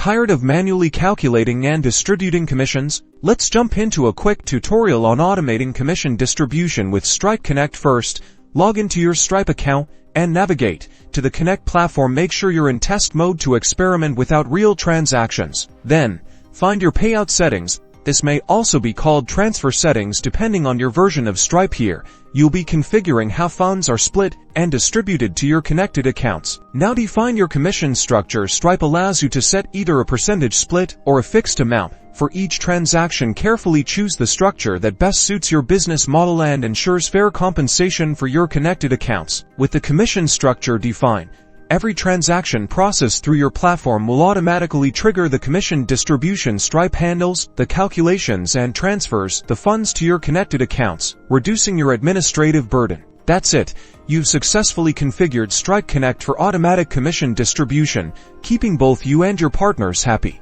Tired of manually calculating and distributing commissions? Let's jump into a quick tutorial on automating commission distribution with Stripe Connect. First, log into your Stripe account and navigate to the Connect platform. Make sure you're in test mode to experiment without real transactions. Then, find your payout settings. This may also be called transfer settings depending on your version of Stripe. Here, you'll be configuring how funds are split and distributed to your connected accounts. Now define your commission structure. Stripe allows you to set either a percentage split or a fixed amount for each transaction. Carefully choose the structure that best suits your business model and ensures fair compensation for your connected accounts. With the commission structure defined, every transaction processed through your platform will automatically trigger the commission distribution. Stripe handles the calculations and transfers the funds to your connected accounts, reducing your administrative burden. That's it. You've successfully configured Stripe Connect for automatic commission distribution, keeping both you and your partners happy.